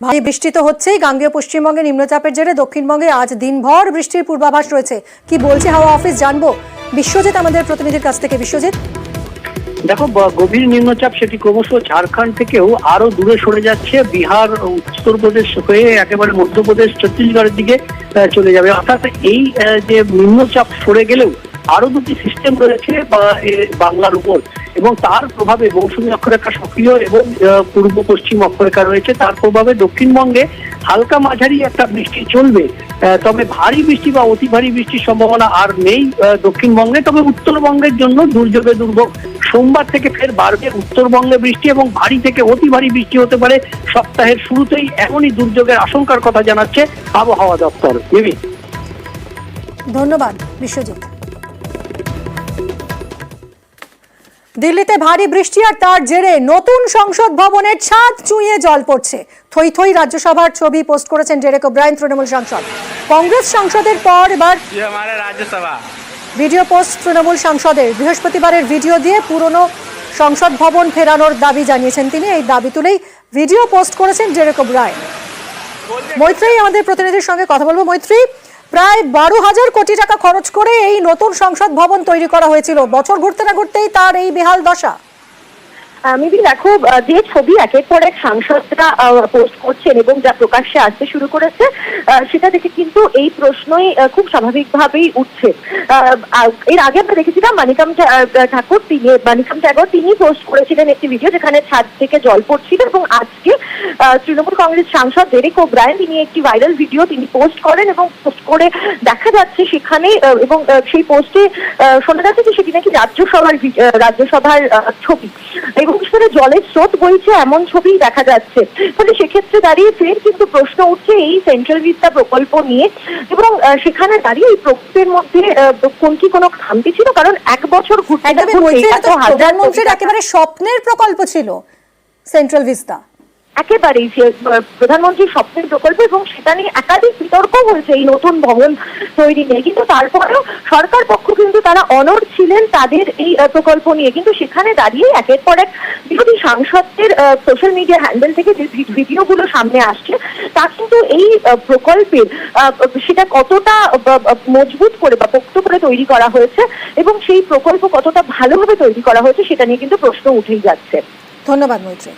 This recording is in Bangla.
ভারী বৃষ্টি তো হচ্ছেই, গাঙ্গেয় পশ্চিমবঙ্গে নিম্নচাপের জেরে দক্ষিণবঙ্গে আজ দিনভর বৃষ্টির পূর্বাভাস রয়েছে। কি বলছে হাওয়া অফিস জানবো বিশ্বজিৎ আমাদের প্রতিনিধির কাছ থেকে। বিশ্বজিৎ, দেখো, গভীর নিম্নচাপ সেটি ক্রমশ ঝাড়খণ্ড থেকেও আরো দূরে সরে যাচ্ছে, বিহার, উত্তরপ্রদেশ হয়ে একেবারে মধ্যপ্রদেশ, ছত্তিশগড়ের দিকে চলে যাবে। অর্থাৎ এই যে নিম্নচাপ সরে গেলেও আরো দুটি সিস্টেম রয়েছে বাংলার উপর, এবং তার প্রভাবে মৌসুমী অক্ষরেখা সক্রিয় এবং পূর্ব পশ্চিম অক্ষরেখা রয়েছে। তার প্রভাবে দক্ষিণবঙ্গে হালকা মাঝারি একটা বৃষ্টি চলবে, তবে ভারী বৃষ্টি বা অতি ভারী বৃষ্টির সম্ভাবনা আর নেই দক্ষিণবঙ্গে। তবে উত্তরবঙ্গের জন্য দুর্যোগে দুর্ভোগ, সোমবার থেকে ফের বাড়বে উত্তরবঙ্গে বৃষ্টি এবং ভারী থেকে অতি ভারী বৃষ্টি হতে পারে সপ্তাহের শুরুতেই, এমনই দুর্যোগের আশঙ্কার কথা জানাচ্ছে আবহাওয়া দপ্তর। ধন্যবাদ বিশ্বজিৎ। দিল্লিতে ভারী বৃষ্টি আর তার জেরে নতুন সংসদ ভবনের ছাদ চুঁইয়ে জল পড়ছে। থই থই রাজ্যসভার ছবি পোস্ট করেছেন ডেরেক ওব্রায়েন, তৃণমূল সাংসদ। কংগ্রেস সাংসদের পর এবার ভিডিও পোস্ট তৃণমূল সাংসদের। বৃহস্পতিবারের ভিডিও দিয়ে পুরনো সংসদ ভবন ফেরানোর দাবি জানিয়েছেন তিনি। এই দাবি তুলেই ভিডিও পোস্ট করেছেন ডেরেক ওব্রায়েন। মৈত্রেয়ী আমাদের প্রতিনিধির সঙ্গে কথা বলবো। মৈত্রী, প্রায় 12,000 কোটি টাকা খরচ করে এই নতুন সংসদ ভবন তৈরি করা হয়েছিল, বছর ঘুরতে না ঘুরতেই তার এই বেহাল দশা। মিমি, দেখো, যে ছবি একের পর এক সাংসদরা পোস্ট করছেন এবং যা প্রকাশ্যে আসতে শুরু করেছে সেটা দেখে কিন্তু এই প্রশ্নই খুব স্বাভাবিকভাবেই উঠছে। এর আগে আমরা দেখেছিলাম মানিকাম ট্যাগর তিনি পোস্ট করেছিলেন একটি ভিডিও যেখানে ছাদ থেকে জল পড়ছিল, এবং আজকে তৃণমূল কংগ্রেস সাংসদ ডেরেক ওব্রায়েন তিনি একটি ভাইরাল ভিডিও তিনি পোস্ট করেন, এবং পোস্ট করে দেখা যাচ্ছে সেখানে, এবং সেই পোস্টে শোনা যাচ্ছে যে সেটি নাকি রাজ্যসভার ছবি, এবং সেখানে জলের স্রোত বইছে এমন ছবি দেখা যাচ্ছে। ফলে সেক্ষেত্রে দাঁড়িয়ে ফের কিন্তু প্রশ্ন উঠছে এই সেন্ট্রাল ভিস্তা প্রকল্প নিয়ে, এবং সেখানে দাঁড়িয়ে এই প্রকল্পের মধ্যে কোনো খামতি ছিল, কারণ এক বছর প্রধানমন্ত্রীর একেবারে স্বপ্নের প্রকল্প ছিল সেন্ট্রাল ভিস্তা, একেবারেই প্রধানমন্ত্রীর স্বপ্নের প্রকল্প, এবং সেটা নিয়ে একাধিক বিতর্ক হয়েছে এই নতুন ভবন তৈরি নিয়ে। কিন্তু তারপরেও সরকার পক্ষ কিন্তু তারা অনড় ছিলেন তাদের এই প্রকল্প নিয়ে। কিন্তু সেখানে দাঁড়িয়ে একের পর এক বিরোধী সাংসদদের সোশ্যাল মিডিয়া হ্যান্ডেল থেকে যে ভিডিওগুলো সামনে আসছে তা কিন্তু এই প্রকল্পের সেটা কতটা মজবুত করে বা পোক্ত করে তৈরি করা হয়েছে এবং সেই প্রকল্প কতটা ভালোভাবে তৈরি করা হয়েছে সেটা নিয়ে কিন্তু প্রশ্ন উঠেই যাচ্ছে। ধন্যবাদ মৈত্রী।